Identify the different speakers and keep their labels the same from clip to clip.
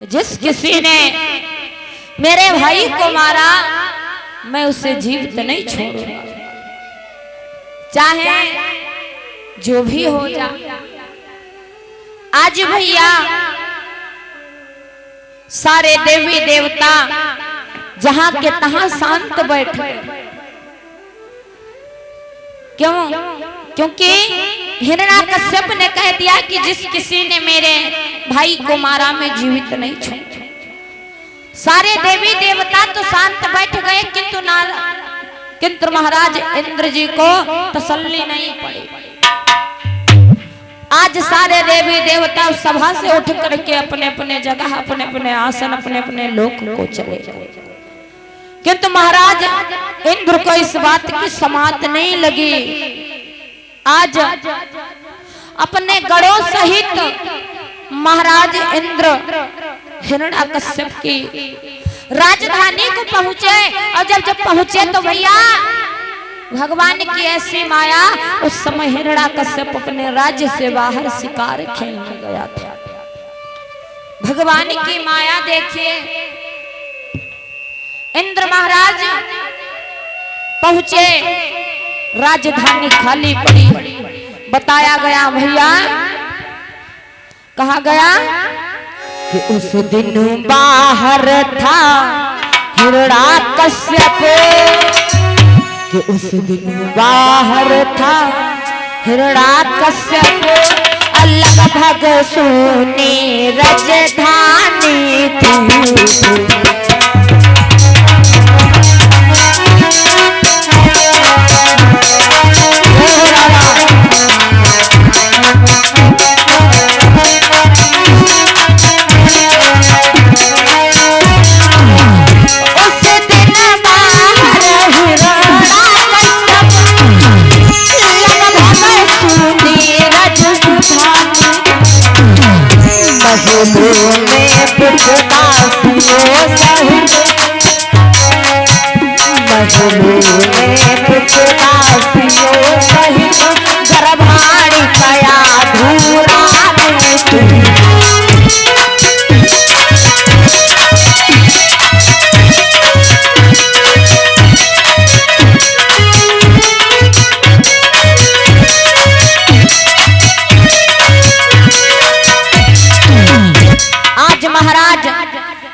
Speaker 1: जिस किसी ने मेरे भाई को मारा मैं उसे जीवित नहीं छोड़ूंगा, चाहे जो भी हो जाए। आज भैया सारे देवी देवता जहां के तहां शांत बैठे। क्यों? क्योंकि हिरण्याकश्यप ने कह दिया कि जिस किसी ने मेरे भाई को मारा मैं जीवित नहीं छोड़ूंगा। सारे देवी देवता तो शांत बैठ गए, किंतु महाराज इंद्र जी को तसल्ली नहीं पड़ी। आज सारे देवी देवता उस सभा से उठ करके अपने अपने जगह, अपने अपने आसन, अपने अपने लोक को चले गए। किंतु महाराज इंद्र को इस बात की समात नहीं लगी। आज अपने गढ़ों सहित महाराज इंद्र हिरण्याकश्यप की राजधानी को पहुंचे। और जब पहुंचे तो भैया भगवान की ऐसी माया, उस समय हिरण्याकश्यप अपने राज्य से बाहर शिकार खेलने गया था। भगवान की माया देखिए, इंद्र महाराज पहुंचे, राजधानी खाली पड़ी। बताया गया भैया, कहा गया कि उस दिन बाहर था हिरण्याकश्यप, कि उस दिन बाहर था हिरण्याकश्यप, लगभग सोने राजधानी थी।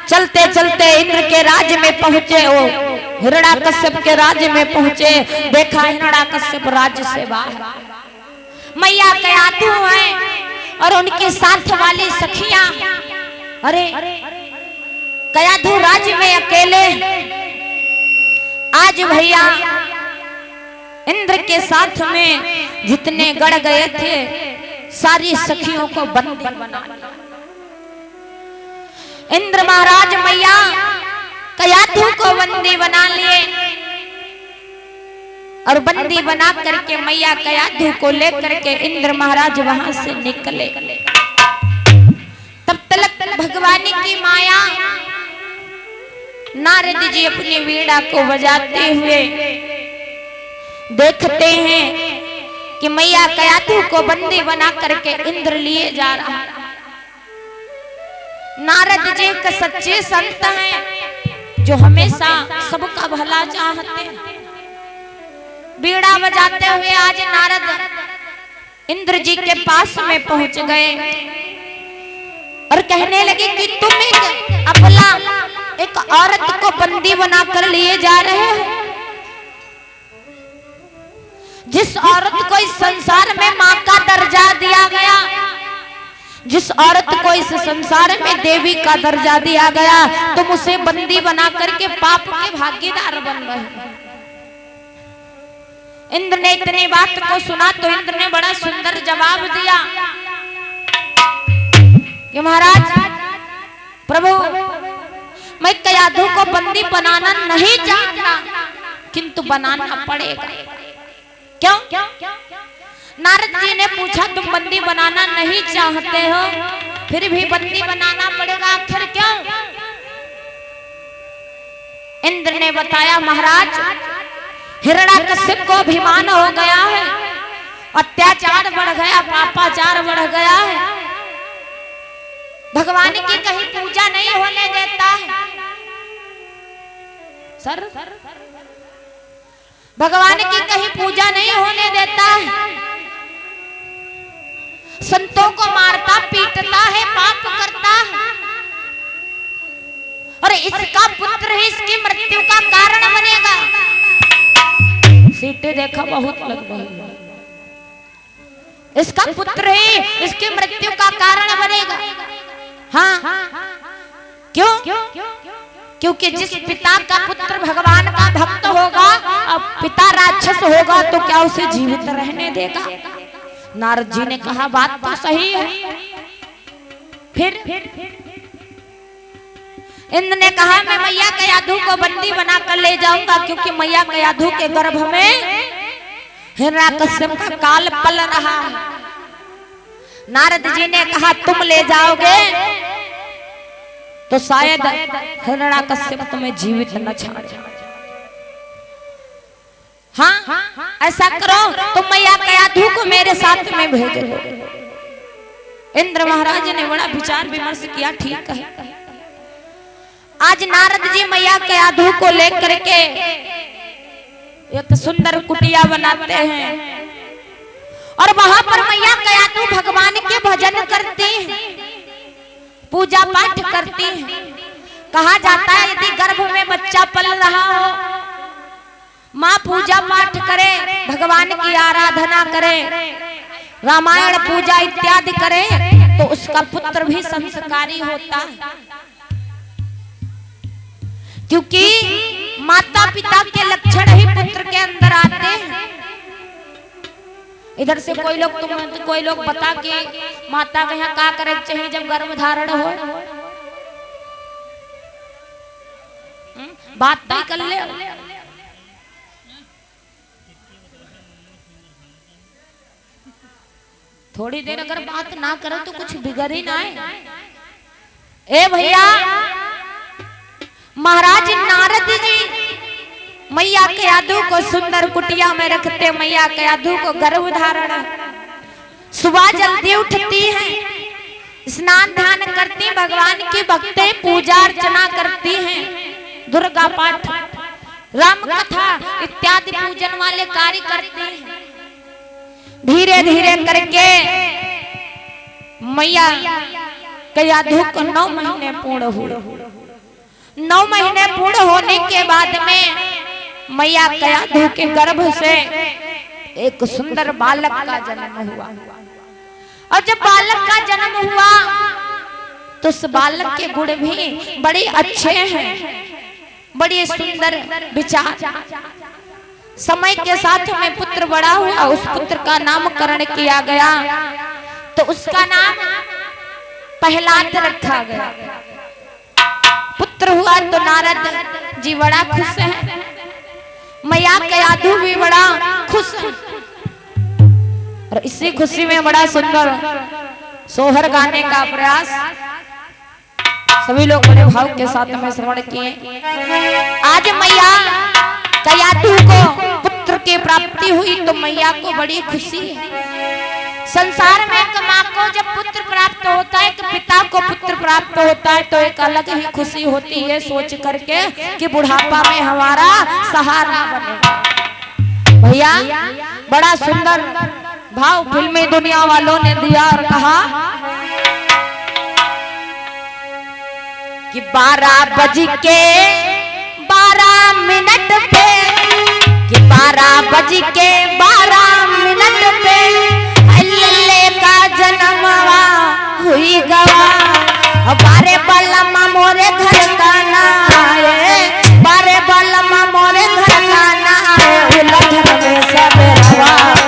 Speaker 1: चलते चलते इंद्र के राज्य में पहुंचे, वो हिरण्याकश्यप के राज्य में पहुंचे। देखा हिरण्याकश्यप राज्य से बाहर मैया कयाधु हैं और उनके साथ वाली सखियां। अरे कयाधु राज्य में अकेले। आज भैया इंद्र के साथ में जितने गढ़ गए थे सारी सखियों को बंदी बना लिया। इंद्र महाराज मैया कयाधु को बंदी बना लिए और बंदी बना करके मैया कयाधु को लेकर के इंद्र महाराज वहां से निकले। तब तक भगवान की माया नारद जी अपनी वीणा को बजाते हुए देखते हैं कि मैया कयाधु को बंदी बना करके इंद्र लिए जा रहा है। नारद जी एक सच्चे संत हैं जो हमेशा सबका भला चाहते हैं। बीड़ा बजाते हुए आज नारद इंद्र जी के पास में पहुंच गए और कहने लगे कि तुम एक औरत को बंदी बनाकर लिए जा रहे हो, जिस औरत को इस संसार में मां का दर्जा दिया गया, जिस औरत को इस संसार में देवी का दर्जा दिया गया, तुम उसे बंदी बना करके पाप के भागीदार बन गए। इंद्र ने इतनी बात को सुना तो इंद्र ने बड़ा सुंदर जवाब दिया कि महाराज प्रभु, मैं कयाधु को बंदी बनाना नहीं चाहता, किंतु बनाना पड़ेगा। क्यों? नारद जी ने पूछा, तुम बंदी बनाना नहीं चाहते हो फिर भी बंदी बनाना पड़ेगा, आखिर क्यों? इंद्र ने बताया, महाराज हिरण्याकश्यप को अभिमान हो गया है, अत्याचार बढ़ गया, पापाचार बढ़ गया है। भगवान की कहीं पूजा नहीं होने देता है सर, भगवान की कहीं पूजा नहीं होने देता है, संतों को मारता पीटता है, पाप करता है, और इसका पुत्र ही इसकी मृत्यु का कारण बनेगा। सीटें देखा बहुत लग रही, इसका पुत्र ही इसकी मृत्यु का कारण बनेगा। हाँ, क्यों? क्योंकि जिस पिता का पुत्र भगवान का भक्त होगा, अब पिता राक्षस होगा तो क्या उसे जीवित रहने देगा? नारद जी ने कहा बात तो सही है। फिर इंद्र ने कहा मैं मैया कयाधु को बंदी बनाकर ले जाऊंगा, क्योंकि मैया कयाधु के गर्भ में हिरण्यकश्यप का काल पल रहा है। नारद जी ने कहा तुम ले जाओगे तो शायद हिरण्यकश्यप तुम्हें जीवित न छोड़े। हाँ, ऐसा करो तुम मैया कयाधु को मेरे साथ में भेज दो। इंद्र महाराज ने बड़ा विचार विमर्श किया, ठीक है। आज नारद जी मैया कयाधु को लेकर के एक सुंदर कुटिया बनाते हैं और वहां पर मैया कयाधु भगवान के भजन करती हैं, पूजा पाठ करती हैं। कहा जाता है यदि गर्भ में बच्चा पल रहा हो, माँ पूजा पाठ करे, भगवान की आराधना करे, रामायण पूजा इत्यादि करे, तो उसका पुत्र भी संस्कारी होता है। क्योंकि माता पिता के लक्षण ही पुत्र के अंदर आते हैं। इधर से कोई लोग बता के माता के यहाँ का करे चाहिए जब गर्भ धारण हो, बात तो कर ले। थोड़ी देर अगर बात ना करो तो कुछ बिगड़ ही ना है। ए भैया, महाराज नारद जी मैया कयाधु को सुंदर कुटिया में रखते, मैया कयाधु को गर्भ धारण। सुबह जल्दी उठती हैं, स्नान ध्यान करती, भगवान की भक्ति पूजा अर्चना करती हैं, दुर्गा पाठ, राम कथा इत्यादि पूजन वाले कार्य करती हैं। धीरे धीरे करके मैया कयाधु को 9 महीने पूर्ण हुए। 9 महीने पूर्ण होने के बाद में मैया कयाधु के गर्भ से एक सुंदर बालक का जन्म हुआ। और जब बालक का जन्म हुआ तो उस बालक के गुण भी बड़े अच्छे हैं, बड़े सुंदर विचार। समय के साथ में पुत्र बड़ा हुआ, उस पुत्र का नामकरण किया गया, तो उसका नाम प्रहलाद रखा गया। पुत्र हुआ तो नारद जी बड़ा खुश है, मैया कयाधु भी बड़ा खुश है। और इसी खुशी में बड़ा सुंदर सोहर गाने का प्रयास सभी लोग बड़े भाव के साथ में श्रवण किए। आज मैया कयाधु को पुत्र की प्राप्ति हुई तो मैया को बड़ी खुशी है। संसार में एक माँ को जब पुत्र प्राप्त होता है, एक पिता को पुत्र प्राप्त होता है, तो एक अलग ही खुशी होती है सोच करके कि बुढ़ापा में हमारा सहारा बनेगा। भैया बड़ा सुंदर भाव फिल्मी दुनिया वालों ने दिया और कहा कि 12 बज के 12 मिनट पे, कि 12 बज के 12 मिनट पे लल्ले का जन्म हुई गवा। बारे बल्लम मोरे घर